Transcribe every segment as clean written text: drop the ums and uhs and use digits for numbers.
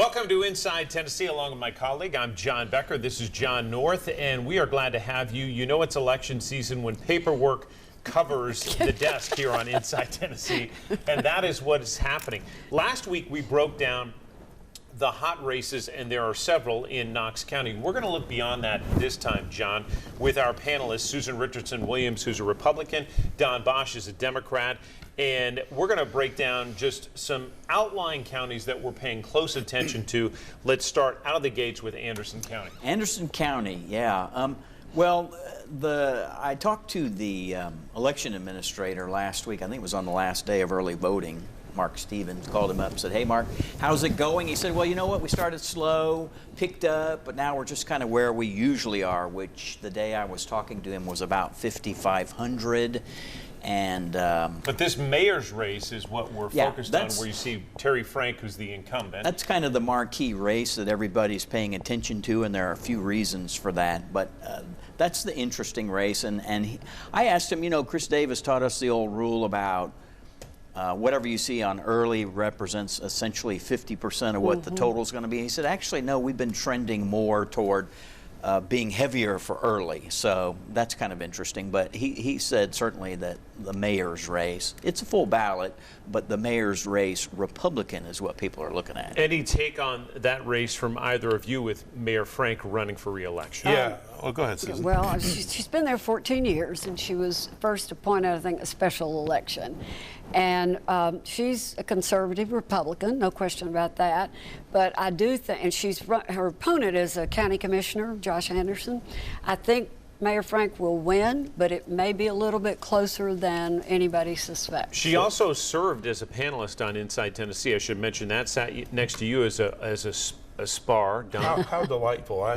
Welcome to Inside Tennessee, along with my colleague. I'm John Becker. This is John North, and we are glad to have you. You know it's election season when paperwork covers the desk here on Inside Tennessee, and that is what is happening. Last week, we broke down the hot races, and there are several in Knox County. We're going to look beyond that this time, John, with our panelists, Susan Richardson-Williams, who's a Republican, Don Bosch is a Democrat, and we're going to break down just some outlying counties that we're paying close attention to. Let's start out of the gates with Anderson County. Anderson County, yeah. I talked to the election administrator last week. I think it was on the last day of early voting. Mark Stevens called him up and said, "Hey, Mark, how's it going?" He said, "Well, you know what? We started slow, picked up, but now we're just kind of where we usually are," which the day I was talking to him was about 5,500. And but this mayor's race is what we're focused on, where you see Terry Frank, who's the incumbent. That's kind of the marquee race that everybody's paying attention to, and there are a few reasons for that. But that's the interesting race. I asked him, you know, Chris Davis taught us the old rule about whatever you see on early represents essentially 50% of what the total is going to be. He said, actually, no, we've been trending more toward being heavier for early. So that's kind of interesting. But he said certainly that the mayor's race, it's a full ballot, but the mayor's race, Republican, is what people are looking at. Any take on that race from either of you with Mayor Frank running for re-election? Yeah. Well, go ahead, Susan. Well, she's been there 14 years, and she was first appointed, I think, a special election. And she's a conservative Republican, no question about that. But I do think, and her opponent is a county commissioner, Josh Anderson. I think Mayor Frank will win, but it may be a little bit closer than anybody suspects. She also served as a panelist on Inside Tennessee. I should mention that. Sat next to you as a spar. How delightful.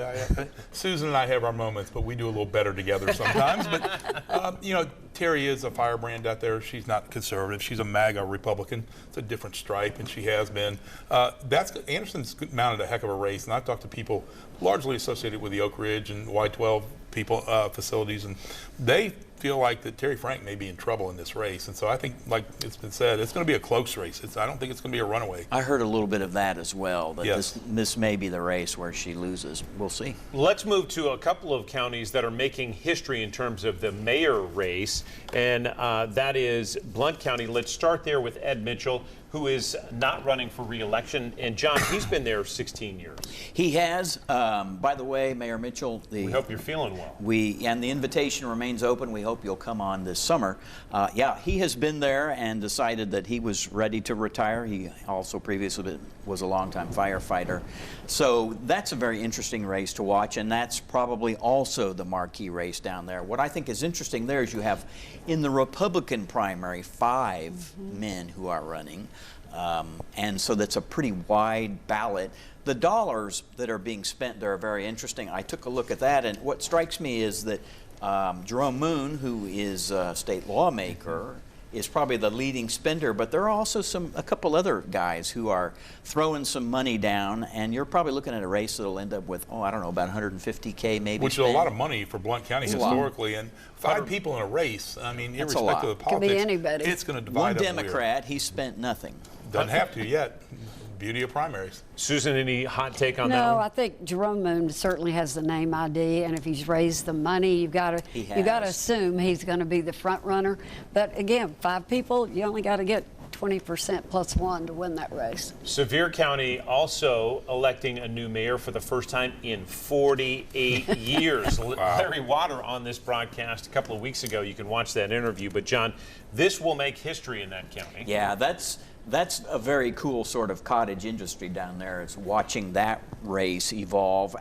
Susan and I have our moments, but we do a little better together sometimes. But, you know, Terry is a firebrand out there. She's not conservative. She's a MAGA Republican. It's a different stripe, and she has been. Anderson's mounted a heck of a race, and I've talked to people largely associated with the Oak Ridge and Y12 facilities, and they feel like that Terry Frank may be in trouble in this race. And so I think, like it's been said, it's going to be a close race. I don't think it's going to be a runaway. I heard a little bit of that as well, that this may be the race where she loses. We'll see. Let's move to a couple of counties that are making history in terms of the mayor race, and that is Blount County. Let's start there with Ed Mitchell, who is not running for re-election. And John, he's been there 16 years. He has. By the way, Mayor Mitchell, we hope you're feeling well. And the invitation remains open. We hope you'll come on this summer. He has been there and decided that he was ready to retire. He also previously was a longtime firefighter. So that's a very interesting race to watch, and that's probably also the marquee race down there. What I think is interesting there is you have in the Republican primary 5 men who are running. And so that's a pretty wide ballot. The dollars that are being spent there are very interesting. I took a look at that, and what strikes me is that Jerome Moon, who is a state lawmaker, is probably the leading spender, but there are also a couple other guys who are throwing some money down, and you're probably looking at a race that'll end up with, I don't know, about $150K maybe. Which is a lot of money for Blount County historically, and 5 people in a race. I mean, irrespective of the politics, could be anybody. It's going to divide One Democrat, he spent nothing. Doesn't have to yet. Beauty of primaries. Susan, any hot take on that one? No, I think Jerome Moon certainly has the name ID, and if he's raised the money, you've got to assume he's going to be the front runner. But again, 5 people, you only got to get 20% plus 1 to win that race. Sevier County also electing a new mayor for the first time in 48 years. Wow. Larry Water on this broadcast a couple of weeks ago. You can watch that interview. But John, this will make history in that county. Yeah, that's a very cool sort of cottage industry down there. It's watching that race evolve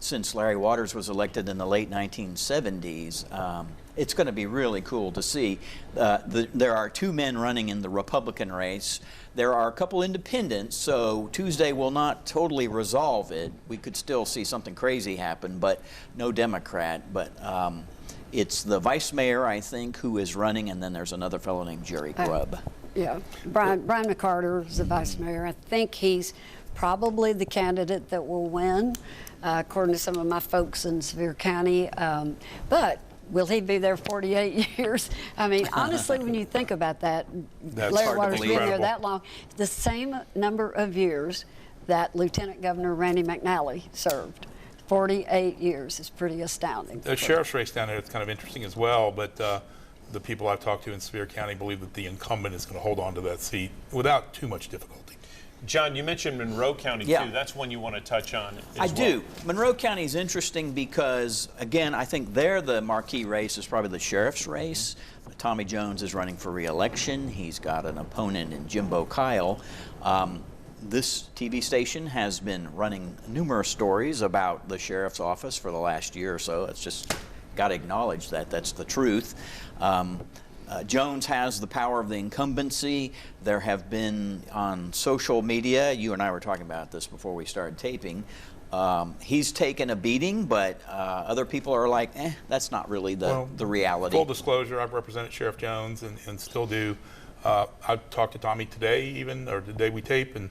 since Larry Waters was elected in the late 1970s. It's going to be really cool to see. There are 2 men running in the Republican race. There are a couple independents, so Tuesday will not totally resolve it. We could still see something crazy happen, but no Democrat. But it's the vice mayor, I think, who is running, and then there's another fellow named Jerry Grubb. Yeah, Brian McCarter is the vice mayor. I think he's probably the candidate that will win, according to some of my folks in Sevier County. But will he be there 48 years? I mean, honestly, when you think about that, That's Larry Waters been there that long, the same number of years that Lieutenant Governor Randy McNally served. 48 years is pretty astounding. The sheriff's race down there is kind of interesting as well, but the people I've talked to in Sevier County believe that the incumbent is going to hold on to that seat without too much difficulty. John, you mentioned Monroe County, Yeah. too. That's one you want to touch on as I well. do. Monroe County is interesting because, again, I think there the marquee race is probably the sheriff's race. Tommy Jones is running for re-election. He's got an opponent in Jimbo Kyle. This TV station has been running numerous stories about the sheriff's office for the last year or so. It's just got to acknowledge that that's the truth. Jones has the power of the incumbency. There have been on social media, you and I were talking about this before we started taping, he's taken a beating, but other people are like, that's not really the reality. Full disclosure, I've represented Sheriff Jones and still do. I've talked to Tommy today even, or the day we tape, and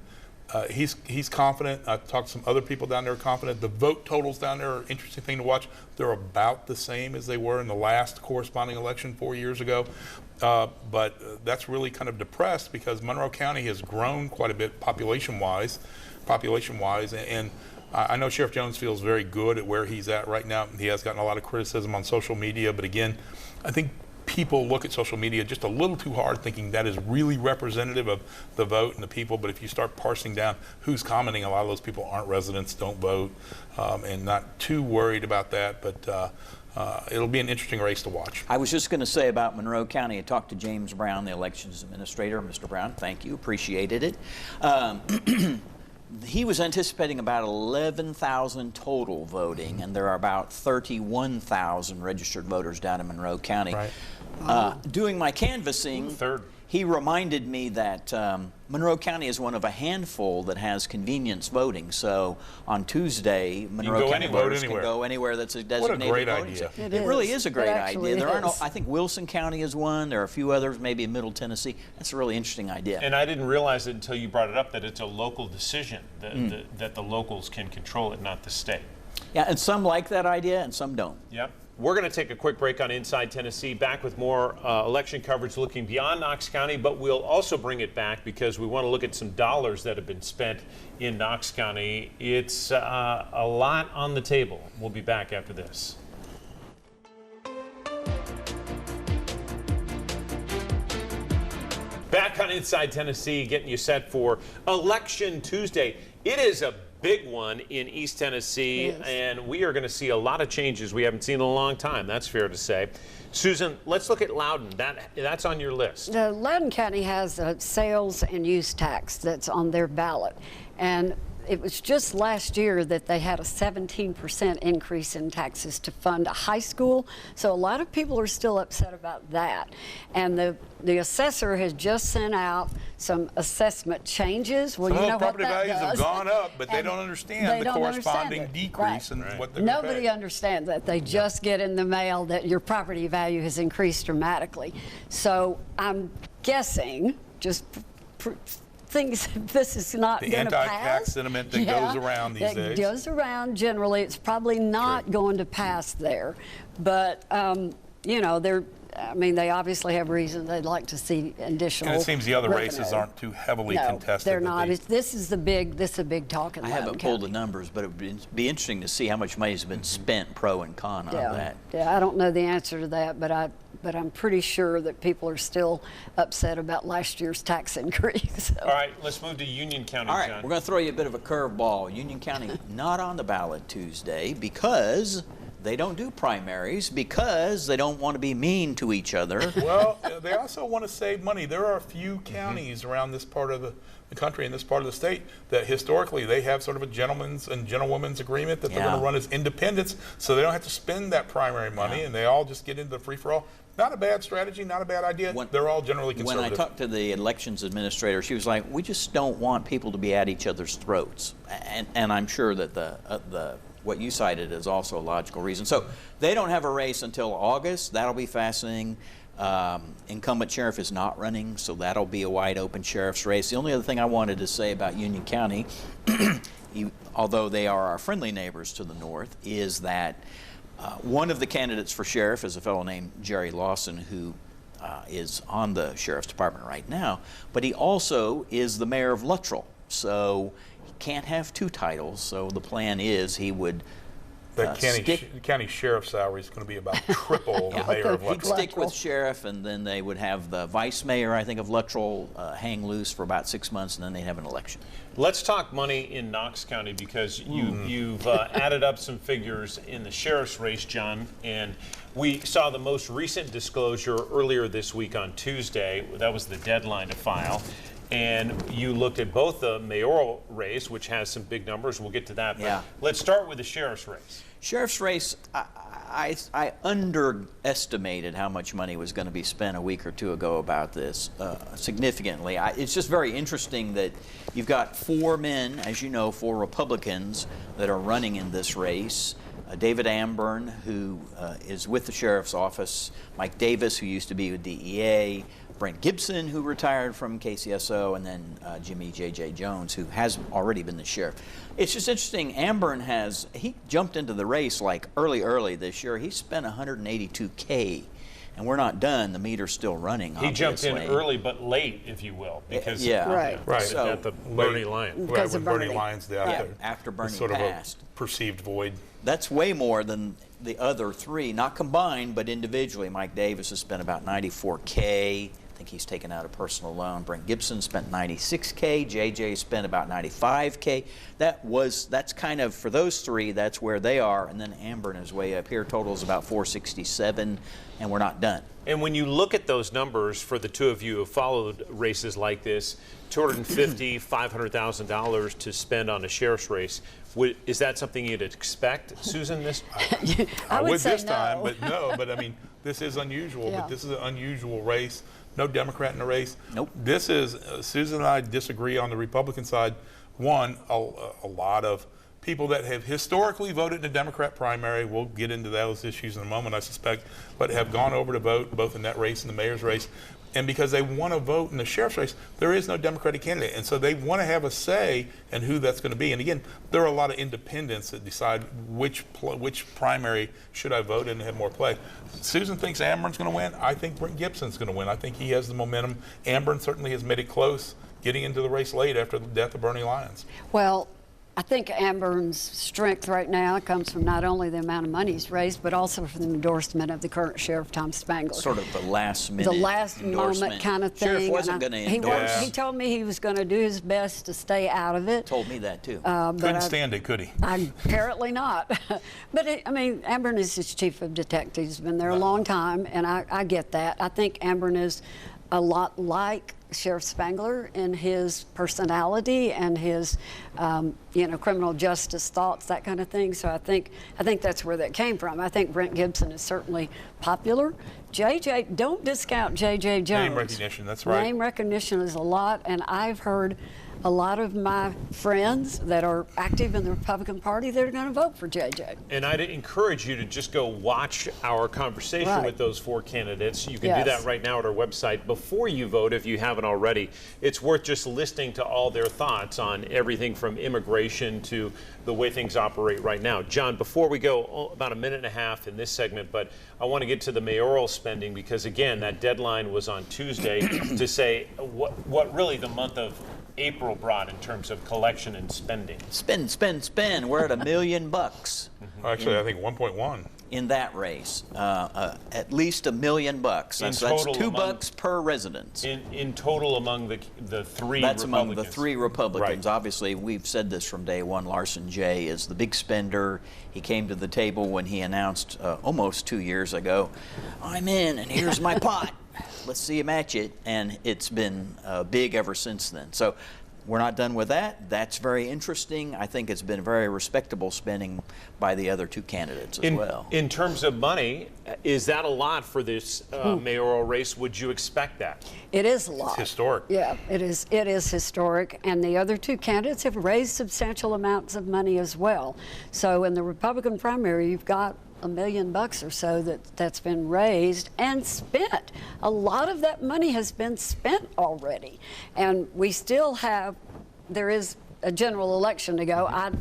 he's confident. I've talked to some other people down there confident. The vote totals down there are an interesting thing to watch. They're about the same as they were in the last corresponding election 4 years ago. But that's really kind of depressed because Monroe County has grown quite a bit population-wise. And I know Sheriff Jones feels very good at where he's at right now. He has gotten a lot of criticism on social media, but again, I think people look at social media just a little too hard, thinking that is really representative of the vote and the people. But if you start parsing down who's commenting, a lot of those people aren't residents, don't vote, and not too worried about that. But it'll be an interesting race to watch. I was just going to say about Monroe County, I talked to James Brown, the elections administrator. Mr. Brown, thank you, appreciated it. He was anticipating about 11,000 total voting, and there are about 31,000 registered voters down in Monroe County. Right. Doing my canvassing, he reminded me that Monroe County is one of a handful that has convenience voting. So on Tuesday, Monroe County voters can go anywhere that's a designated What a great voting idea. site. It really is a great idea. There are no, is. I think Wilson County is one. There are a few others, maybe in Middle Tennessee. That's a really interesting idea. And I didn't realize it until you brought it up that it's a local decision, that the locals can control it, not the state. Yeah, and some like that idea and some don't. Yep. We're going to take a quick break on Inside Tennessee, back with more election coverage looking beyond Knox County, but we'll also bring it back because we want to look at some dollars that have been spent in Knox County. It's a lot on the table. We'll be back after this. Back on Inside Tennessee, getting you set for Election Tuesday. It is a big one in East Tennessee, and we are going to see a lot of changes we haven't seen in a long time. That's fair to say. Susan, let's look at Loudoun. That's on your list. Loudoun County has a sales and use tax that's on their ballot, and it was just last year that they had a 17% increase in taxes to fund a high school. So a lot of people are still upset about that. And the assessor has just sent out some assessment changes. Well, Some you know of the property what that values have does. gone up, but they And don't understand they the don't corresponding understand it. decrease in what they're Nobody paying. understands that. They just get in the mail that your property value has increased dramatically. So I'm guessing, just things, this is not going to pass. The anti-tax sentiment that goes around these days. That goes around generally. It's probably not going to pass there. But, you know, they obviously have reason they'd like to see additional And it seems the other races revenue. aren't too heavily No, contested. they're but not. they- This is a big talk in I Loudoun haven't pulled the County. numbers, but it would be interesting to see how much money has been spent, pro and con, on that. Yeah, I don't know the answer to that, but I'm pretty sure that people are still upset about last year's tax increase. All right, let's move to Union County, All right, John. we're going to throw you a bit of a curveball. Union County not on the ballot Tuesday because they don't do primaries, because they don't want to be mean to each other. Well, they also want to save money. There are a few counties around this part of the country and this part of the state that historically they have sort of a gentleman's and gentlewoman's agreement that they're going to run as independents, so they don't have to spend that primary money, and they all just get into the free-for-all. Not a bad strategy, not a bad idea. They're all generally conservative. When I talked to the elections administrator, she was like, we just don't want people to be at each other's throats. And I'm sure that what you cited is also a logical reason. So they don't have a race until August. That'll be fascinating. Incumbent sheriff is not running, so that'll be a wide open sheriff's race. The only other thing I wanted to say about Union County, although they are our friendly neighbors to the north, is that one of the candidates for sheriff is a fellow named Jerry Lawson, who is on the sheriff's department right now, but he also is the mayor of Luttrell. So He can't have two titles, so the plan is he would The county sheriff's salary is going to be about triple the mayor of He'd Luttrell. stick with sheriff, and then they would have the vice mayor, I think, of Luttrell hang loose for about 6 months, and then they'd have an election. Let's talk money in Knox County, because you've added up some figures in the sheriff's race, John, and we saw the most recent disclosure earlier this week on Tuesday. That was the deadline to file. And you looked at both the mayoral race, which has some big numbers. We'll get to that. But Yeah. let's start with the sheriff's race. Sheriff's race, I underestimated how much money was going to be spent a week or two ago about this significantly. It's just very interesting that you've got 4 men, as you know, 4 Republicans that are running in this race. David Amburn, who is with the sheriff's office, Mike Davis, who used to be with DEA, Brent Gibson, who retired from KCSO, and then Jimmy J.J. Jones, who has already been the sheriff. It's just interesting. Amburn he jumped into the race like early this year. He spent $182K, and we're not done. The meter's still running. He jumped in obviously. early but late, if you will, because Right. So, at the Bernie Lion. Because When of Bernie Bernie. Lyons did Yeah, there. after Bernie It's sort passed. of a perceived void. That's way more than the other 3, not combined, but individually. Mike Davis has spent about $94K. I think he's taken out a personal loan. Brent Gibson spent $96K. JJ spent about $95K. That's kind of, for those 3, that's where they are. And then Amburn is way up here. Total is about $467, and we're not done. And when you look at those numbers, for the 2 of you who have followed races like this, $250,000, $500,000 to spend on a sheriff's race, is that something you'd expect, Susan? I would say this time, no. but no. But I mean, this is unusual. Yeah. But this is an unusual race. No Democrat in the race. Nope. This is Susan and I disagree on the Republican side. One, a lot of people that have historically voted in the Democrat primary, we'll get into those issues in a moment, I suspect, but have gone over to vote both in that race and the mayor's race. And because they want to vote in the sheriff's race, there is no Democratic candidate. And so they want to have a say in who that's going to be. And again, there are a lot of independents that decide which primary should I vote in and have more play. Susan thinks Amburn's going to win. I think Brent Gibson's going to win. I think he has the momentum. Amburn certainly has made it close, getting into the race late after the death of Bernie Lyons. Well, I think Amburn's strength right now comes from not only the amount of money he's raised, but also from the endorsement of the current sheriff, Tom Spangler. Sort of the last minute The last endorsement. moment kind of thing. Sheriff wasn't And going to he endorse. He told me he was going to do his best to stay out of it. Told me that too. Couldn't stand it, could he? Apparently not. But Amburn is his chief of detectives. Been there a long time, and I get that. I think Amburn is a lot like Sheriff Spangler in his personality and his, criminal justice thoughts, that kind of thing. So I think that's where that came from. I think Brent Gibson is certainly popular. JJ, don't discount JJ Jones. Name recognition, that's right. Name recognition is a lot, and I've heard a lot of my friends that are active in the Republican Party that are going to vote for JJ. And I'd encourage you to just go watch our conversation Right. with those 4 candidates. You can Yes. do that right now at our website before you vote if you haven't already. It's worth just listening to all their thoughts on everything from immigration to the way things operate right now. John, before we go, about a minute and a half in this segment, but I want to get to the mayoral spending because, again, that deadline was on Tuesday to say what really the month of April brought in terms of collection and spending. Spend. We're at $1 million Actually, I think 1.1. in that race. At least $1 million. That's total $2 per residence. In total among the 3 That's Republicans. among the 3 Republicans. Right. Obviously, we've said this from day one. Larson J. is the big spender. He came to the table when he announced almost 2 years ago, I'm in and here's my pot. Let's see you match it. And it's been big ever since then. So we're not done with that. That's very interesting. I think it's been very respectable spending by the other 2 candidates as well. In terms of money, is that a lot for this mayoral race? Would you expect that? It is a lot. It's historic. Yeah, it is. It is historic, and the other 2 candidates have raised substantial amounts of money as well. So in the Republican primary, you've got $1 million or so that's been raised and spent. A lot of that money has been spent already, and we still have. There is a general election to go. I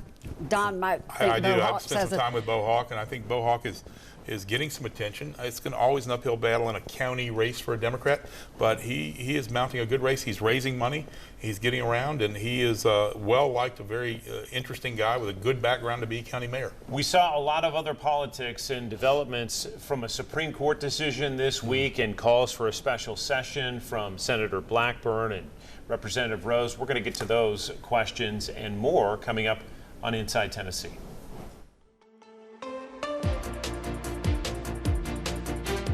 Don might think I do. Bo I've Hawk spent says some it. time with Bo Hawk, and I think Bo Hawk is getting some attention. It's always an uphill battle in a county race for a Democrat, but he is mounting a good race. He's raising money. He's getting around, and he is well-liked, a very interesting guy with a good background to be county mayor. We saw a lot of other politics and developments from a Supreme Court decision this week and calls for a special session from Senator Blackburn and Representative Rose. We're going to get to those questions and more coming up on Inside Tennessee.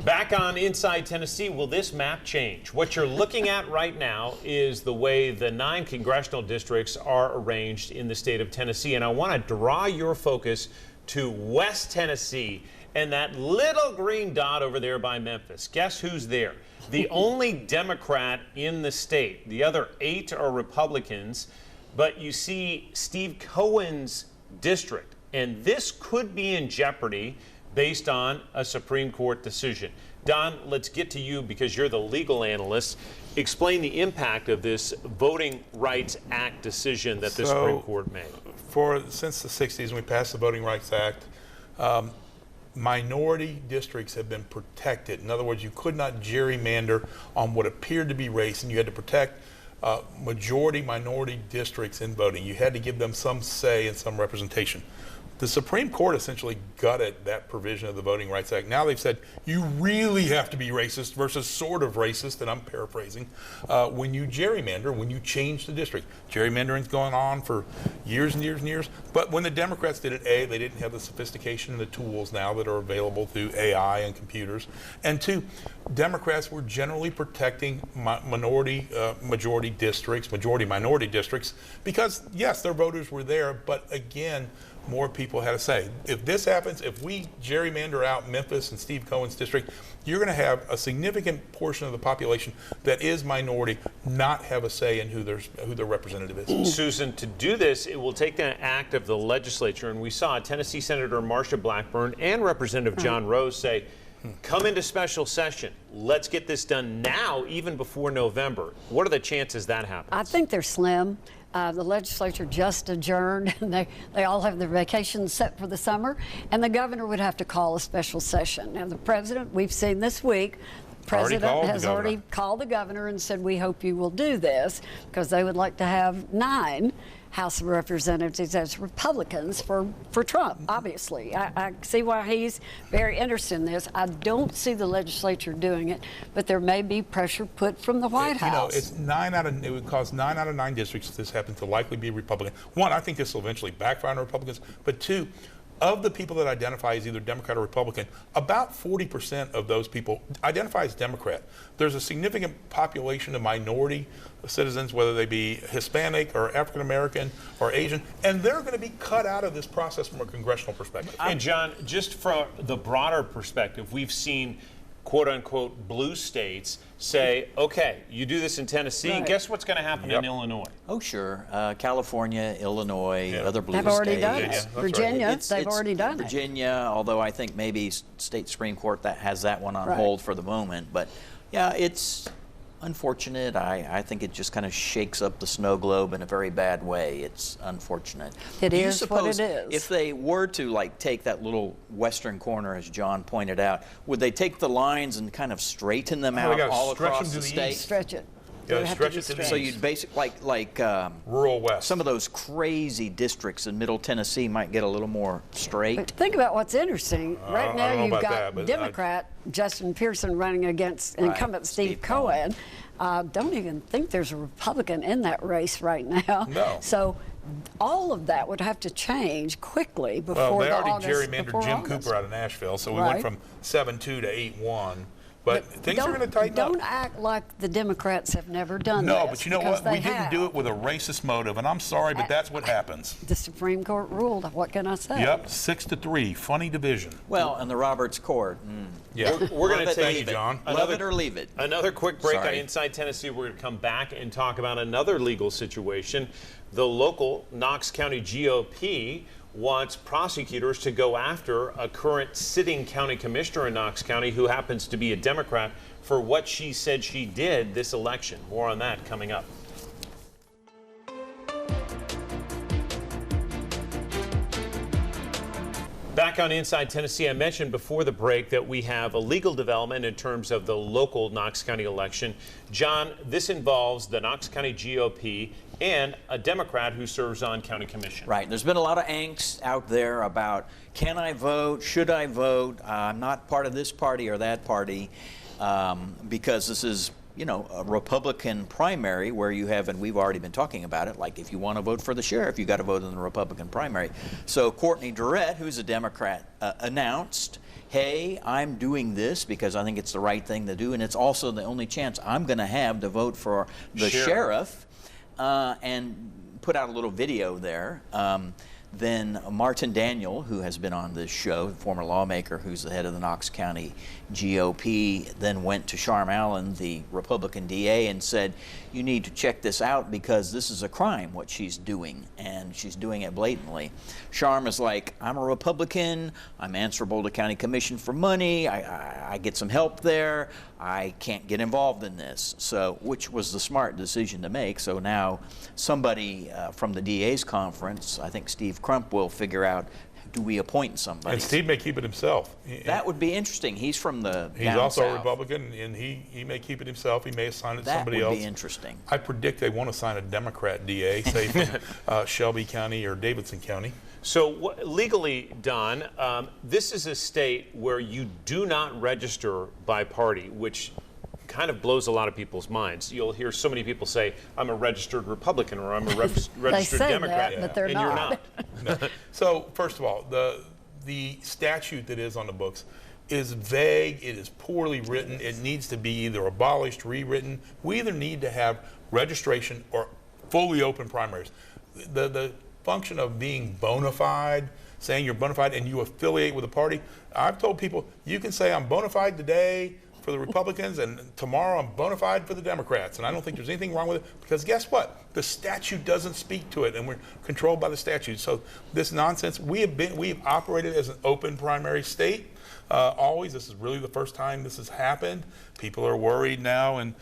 Back on Inside Tennessee, will this map change? What you're looking at right now is the way the 9 congressional districts are arranged in the state of Tennessee. And I want to draw your focus to West Tennessee and that little green dot over there by Memphis. Guess who's there? The only Democrat in the state. The other 8 are Republicans. But you see Steve Cohen's district. And this could be in jeopardy based on a Supreme Court decision. Don, let's get to you because you're the legal analyst. Explain the impact of this Voting Rights Act decision that the Supreme Court made. Since the 60s, when we passed the Voting Rights Act, minority districts have been protected. In other words, you could not gerrymander on what appeared to be race, and you had to protect majority minority districts in voting. You had to give them some say and some representation. The Supreme Court essentially gutted that provision of the Voting Rights Act. Now they've said you really have to be racist versus sort of racist, and I'm paraphrasing, when you gerrymander, when you change the district. Gerrymandering's going on for years and years and years. But when the Democrats did it, A, they didn't have the sophistication and the tools now that are available through AI and computers. And 2, Democrats were generally protecting majority minority districts because, yes, their voters were there, but again, more people had a say. If this happens, if we gerrymander out Memphis and Steve Cohen's district, you're going to have a significant portion of the population that is minority not have a say in who their representative is. Susan, to do this, it will take the act of the legislature, and we saw Tennessee Senator Marsha Blackburn and Representative John Rose say, come into special session. Let's get this done now, even before November. What are the chances that happens? I think they're slim. The legislature just adjourned, and they all have their vacations set for the summer, and the governor would have to call a special session. Now, the president, we've seen this week, the president has already called the governor and said, we hope you will do this, because they would like to have 9 House of Representatives as Republicans for Trump, obviously. I see why he's very interested in this. I don't see the legislature doing it, but there may be pressure put from the White House. It would cause 9 out of 9 districts if this happens to likely be Republican. 1, I think this will eventually backfire on Republicans, but 2, of the people that identify as either Democrat or Republican, about 40% of those people identify as Democrat. There's a significant population of minority citizens, whether they be Hispanic or African American or Asian, and they're going to be cut out of this process from a congressional perspective. And John, just from the broader perspective, we've seen quote-unquote blue states say, okay, you do this in Tennessee, right. Guess what's going to happen in Illinois? Oh, sure. California, Illinois, other blue They've already states. done it. Yeah, Virginia, they've already done it. Virginia, although I think maybe state Supreme Court that has that one on hold for the moment. But yeah, it's unfortunate. I think it just kind of shakes up the snow globe in a very bad way. It's unfortunate. It is what it is. If they were to take that little western corner, as John pointed out, would they take the lines and kind of straighten them out all across the state? Stretch it. Yeah, stretch it to the So you'd basically like rural west. Some of those crazy districts in Middle Tennessee might get a little more straight. But think about what's interesting. Right now you've got Democrat Justin Pearson running against incumbent Steve Cohen. Don't even think there's a Republican in that race right now. No. So all of that would have to change quickly before they the already August, gerrymandered Jim Cooper out of Nashville, so we went from 7-2 to 8-1. But things are going to tighten up. Don't act like the Democrats have never done this. No, but you know what? We didn't do have. it with a racist motive, and I'm sorry, but that's what happens. The Supreme Court ruled. What can I say? Yep, 6-3, funny division. Well, and the Roberts Court. Yeah, We're going to Thank you, take John. Love it or leave it. Another quick break Sorry. on Inside Tennessee. We're going to come back and talk about another legal situation. The local Knox County GOP wants prosecutors to go after a current sitting county commissioner in Knox County who happens to be a Democrat for what she said she did this election. More on that coming up. Back on Inside Tennessee, I mentioned before the break that we have a legal development in terms of the local Knox County election. John, this involves the Knox County GOP and a Democrat who serves on county commission. Right. There's been a lot of angst out there about, can I vote? Should I vote? I'm not part of this party or that party, because this is, you know, a Republican primary where you have, and we've already been talking about it, like if you want to vote for the sheriff, you got to vote in the Republican primary. So Courtney Durrett, who's a Democrat, announced, hey, I'm doing this because I think it's the right thing to do, and it's also the only chance I'm going to have to vote for the sheriff, and put out a little video there. Then Martin Daniel, who has been on this show, the former lawmaker who's the head of the Knox County GOP, then went to Sharm Allen, the Republican DA, and said, you need to check this out because this is a crime, what she's doing, and she's doing it blatantly. Sharm is like, I'm a Republican, I'm answerable to county commission for money, I get some help there, I can't get involved in this. So, which was the smart decision to make. So now somebody from the DA's conference, I think Steve Crump, will figure out, do we appoint somebody? And Steve may keep it himself. That would be interesting. He's from the He's down also south. a Republican, and he may keep it himself. He may assign it to somebody else. That would be interesting. I predict they won't assign a Democrat DA, say from Shelby County or Davidson County. So legally, Don, this is a state where you do not register by party, which kind of blows a lot of people's minds. You'll hear so many people say, I'm a registered Republican or I'm a registered Democrat. That, but they're and not. You're not. No. So first of all, the statute that is on the books is vague. It is poorly written. It needs to be either abolished, rewritten. We either need to have registration or fully open primaries. The function of being bona fide, saying you're bona fide and you affiliate with a party, I've told people, you can say I'm bona fide today for the Republicans, and tomorrow I'm bona fide for the Democrats. And I don't think there's anything wrong with it, because guess what? The statute doesn't speak to it, and we're controlled by the statute. So this nonsense, we've operated as an open primary state. Always. This is really the first time this has happened. People are worried now in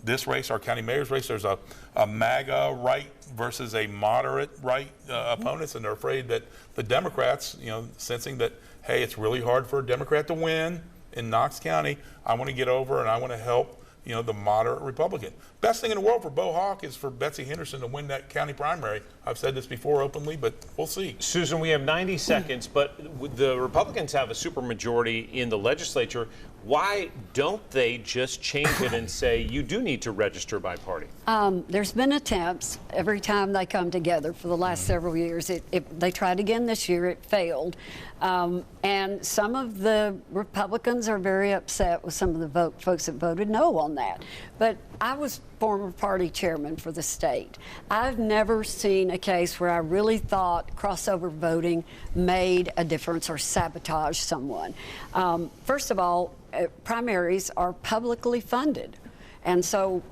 this race, our county mayor's race, there's a MAGA right versus a moderate right opponents, and they're afraid that the Democrats, you know, sensing that, hey, it's really hard for a Democrat to win in Knox County, I want to get over and I want to help, you know, the moderate Republican. Best thing in the world for Bo Hawk is for Betsy Henderson to win that county primary. I've said this before openly, but we'll see. Susan, we have 90 seconds, but the Republicans have a supermajority in the legislature. Why don't they just change it and say you do need to register by party? There's been attempts every time they come together for the last several years. They tried again this year. It failed. And some of the Republicans are very upset with some of the folks that voted no on that. But I was former party chairman for the state. I've never seen a case where I really thought crossover voting made a difference or sabotaged someone. First of all, primaries are publicly funded. And so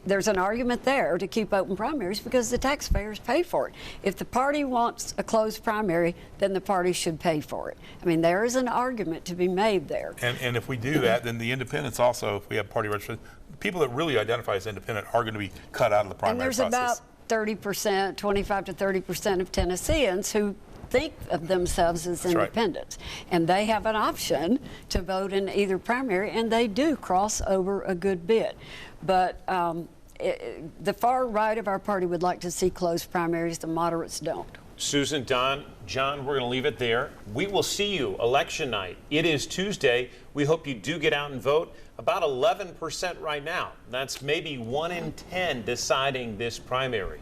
there's an argument there to keep open primaries because the taxpayers pay for it. If the party wants a closed primary, then the party should pay for it. I mean, there is an argument to be made there. And if we do that, then the independents also, if we have party registration, people that really identify as independent are going to be cut out of the primary process. And there's about 30%, 25 to 30% of Tennesseans who think of themselves as independents. Right. And they have an option to vote in either primary, and they do cross over a good bit. But the far right of our party would like to see closed primaries. The moderates don't. Susan, Don, John, we're going to leave it there. We will see you election night. It is Tuesday. We hope you do get out and vote. About 11% right now. That's maybe 1 in 10 deciding this primary.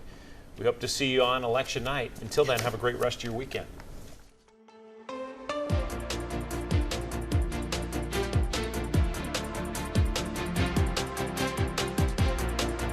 We hope to see you on election night. Until then, have a great rest of your weekend.